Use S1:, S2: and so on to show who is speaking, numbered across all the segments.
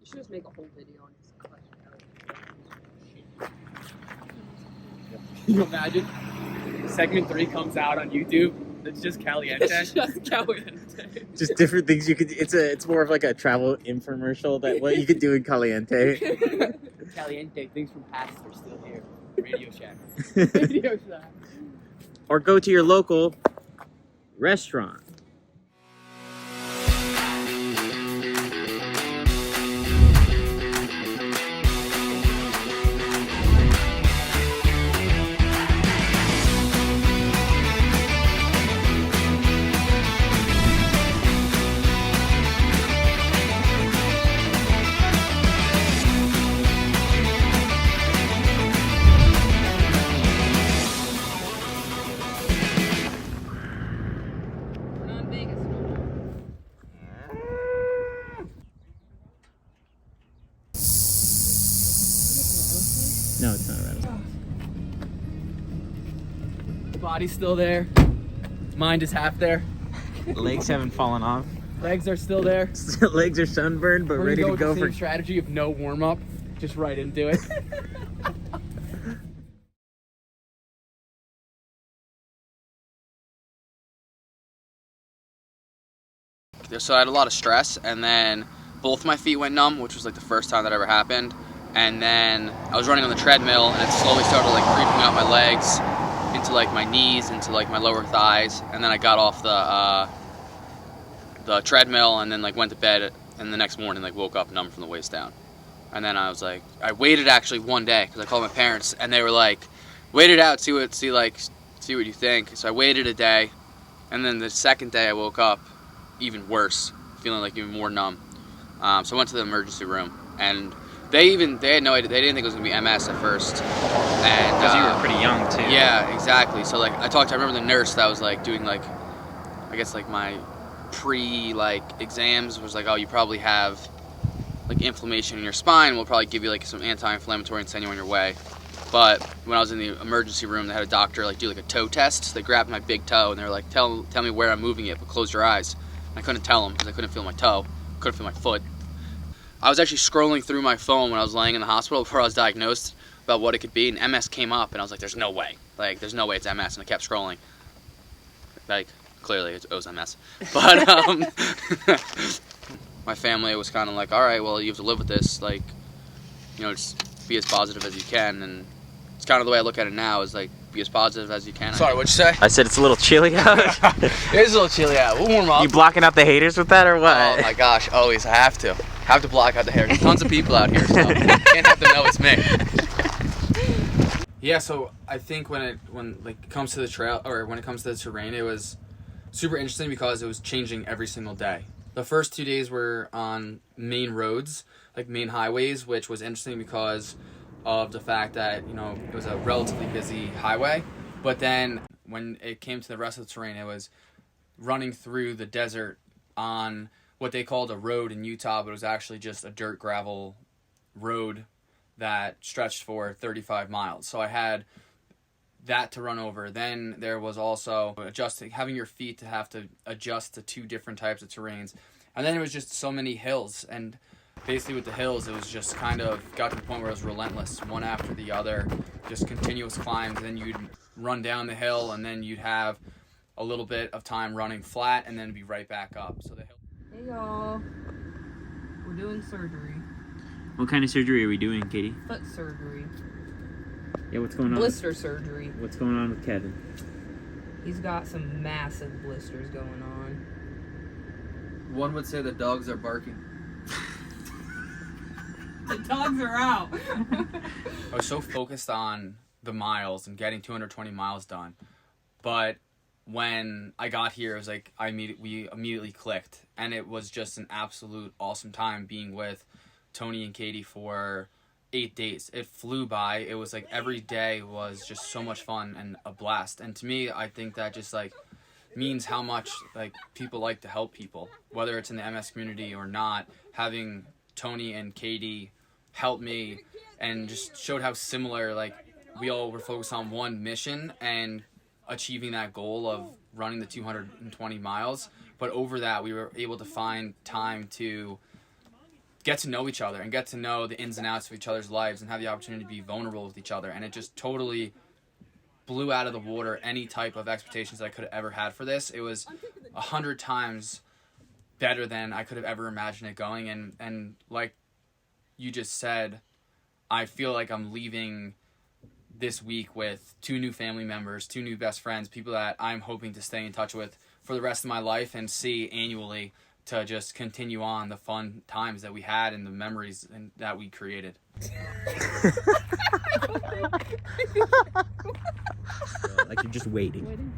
S1: should just make a whole video on his collection.
S2: Can you imagine? Segment 3 comes out on YouTube. It's just Caliente.
S1: It's just Caliente.
S3: Just different things you could. It's more of like a travel infomercial that what you could do in Caliente.
S2: Caliente, things from past are still here. Radio Shack.
S1: Radio Shack.
S3: Or go to your local restaurant. No, it's not a rattlesnake.
S2: The body's still there. Mind is half there.
S3: Legs haven't fallen off.
S2: Legs are still there.
S3: Legs are sunburned, but
S2: We're
S3: ready
S2: gonna
S3: to go
S2: with the
S3: for.
S2: same strategy of no warm up, just right into it.
S4: So I had a lot of stress, and then both my feet went numb, which was like the first time that ever happened. And then I was running on the treadmill, and it slowly started like creeping up my legs into like my knees, into like my lower thighs. And then I got off the treadmill, and then like went to bed. And the next morning, like woke up numb from the waist down. And then I was like, I waited actually one day because I called my parents, and they were like, wait it out, see what you think. So I waited a day, and then the second day I woke up even worse, feeling like even more numb. So I went to the emergency room, and they had no idea. They didn't think it was gonna be MS at first. And
S3: Because you were pretty young too.
S4: yeah, exactly. So like I remember the nurse that was like doing like, I guess like my exams was like, oh, you probably have like inflammation in your spine. We'll probably give you like some anti-inflammatory and send you on your way. But when I was in the emergency room, they had a doctor like do like a toe test. So they grabbed my big toe, and they were like, tell me where I'm moving it, but close your eyes. I couldn't tell them because I couldn't feel my toe, couldn't feel my foot. I was actually scrolling through my phone when I was laying in the hospital before I was diagnosed about what it could be, and MS came up, and I was like, there's no way. Like, there's no way it's MS, and I kept scrolling. Like, clearly it was MS. But, my family was kind of like, all right, well, you have to live with this. Like, you know, just be as positive as you can, and it's kind of the way I look at it now is like, be as positive as you can.
S2: Sorry, what'd you say?
S3: I said it's a little chilly out.
S4: It is a little chilly out. We'll warm up.
S3: You blocking out the haters with that or what?
S4: Oh my gosh, always. I have to. Have to block out the hair. There's tons of people out here, so can't have them know it's me. Yeah, so I think when it comes to the trail, or when it comes to the terrain, it was super interesting because it was changing every single day. The first 2 days were on main roads, like main highways, which was interesting because of the fact that, you know, it was a relatively busy highway. But then when it came to the rest of the terrain, it was running through the desert on what they called a road in Utah, but it was actually just a dirt gravel road that stretched for 35 miles. So I had that to run over. Then there was also having your feet to have to adjust to 2 different types of terrains. And then it was just so many hills, and basically with the hills, it was just kind of got to the point where it was relentless, one after the other, just continuous climbs. Then you'd run down the hill, and then you'd have a little bit of time running flat, and then be right back up. So the hill.
S1: Hey y'all, we're doing surgery.
S3: What kind of surgery are we doing, Katie?
S1: Foot surgery.
S3: Yeah, what's going on?
S1: Blister surgery.
S3: What's going on with Kevin?
S1: He's got some massive blisters going on.
S2: One would say the dogs are barking.
S1: The dogs are out.
S4: I was so focused on the miles and getting 220 miles done, but when I got here, it was like we immediately clicked, and it was just an absolute awesome time being with Tony and Katie for 8 days. It flew by. It was like every day was just so much fun and a blast. And to me, I think that just like means how much like people like to help people, whether it's in the MS community or not. Having Tony and Katie help me and just showed how similar, like, we all were focused on one mission and achieving that goal of running the 220 miles. But over that, we were able to find time to get to know each other and get to know the ins and outs of each other's lives and have the opportunity to be vulnerable with each other. And it just totally blew out of the water any type of expectations that I could have ever had for this. It was 100 times better than I could have ever imagined it going. And like you just said, I feel like I'm leaving this week with 2 new family members, 2 new best friends, people that I'm hoping to stay in touch with for the rest of my life and see annually, to just continue on the fun times that we had and the memories that we created.
S5: Like you're just waiting.
S6: Waiting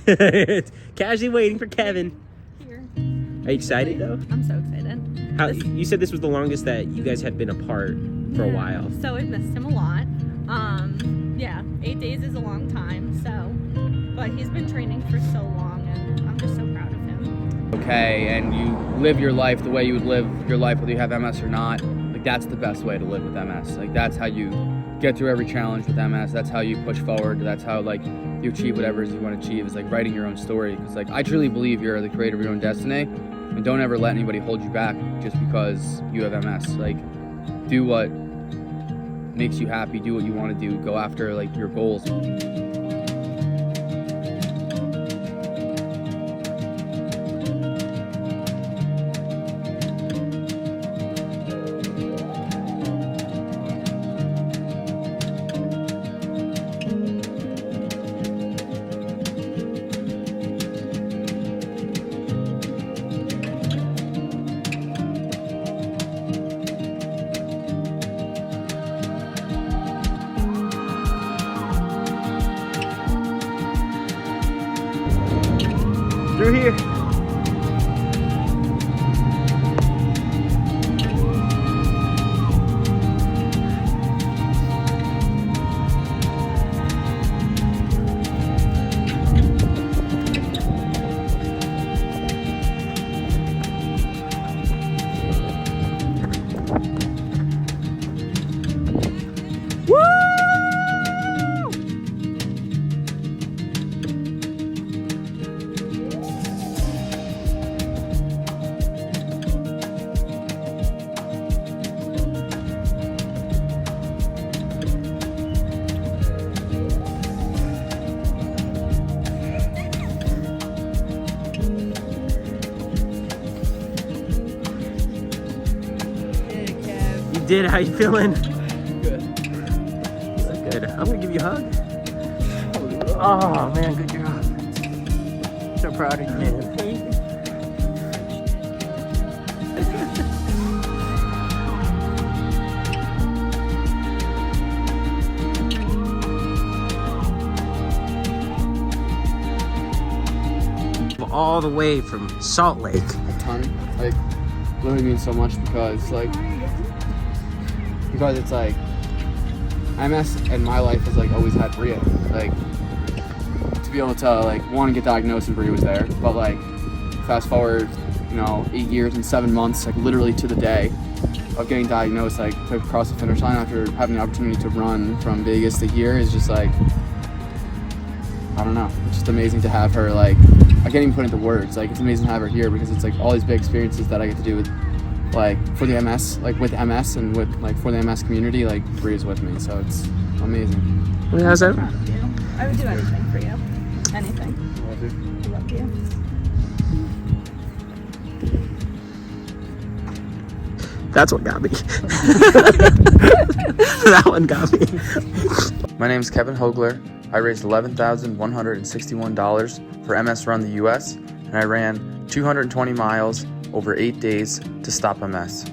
S6: for Kevin.
S5: Casually waiting for Kevin.
S6: Here.
S5: Are you excited though?
S6: I'm so excited.
S5: How, you said this was the longest that you guys had been apart for a while.
S6: So I've missed him a lot. Yeah, 8 days is a long time, but he's been training for so long, and I'm just so proud of him.
S2: Okay, and you live your life the way you would live your life whether you have MS or not. Like, that's the best way to live with MS. Like, that's how you get through every challenge with MS. That's how you push forward. That's how, like, you achieve whatever it is you want to achieve. Is like writing your own story. Because, like, I truly believe you're the creator of your own destiny, and don't ever let anybody hold you back just because you have MS. Like, do what makes you happy, do what you want to do, go after like your goals.
S5: Through here. Did, how you feeling?
S2: Good.
S5: You look good. I'm gonna give you a hug. Oh man, good job. So proud of you, man. All the way from Salt Lake.
S4: A ton. Like, literally means so much because it's like MS in my life has like always had Bria. Like, to be able to like want to get diagnosed and Bria was there, but like fast forward, 8 years and 7 months, like literally to the day of getting diagnosed, like to cross the finish line after having the opportunity to run from Vegas to here is just like, I don't know. It's just amazing to have her. Like, I can't even put it into words. Like, it's amazing to have her here because it's like all these big experiences that I get to do with, like, for the MS, like with MS and with like for the MS community. Like, Bria's with me, so it's amazing.
S5: How's that?
S6: Proud of you. I would do anything for you. Anything. I love you.
S5: That's what got me. That one got me.
S4: My name is Kevin Hoegler. I raised $11,161 for MS Run the US, and I ran 220 miles over 8 days to stop MS.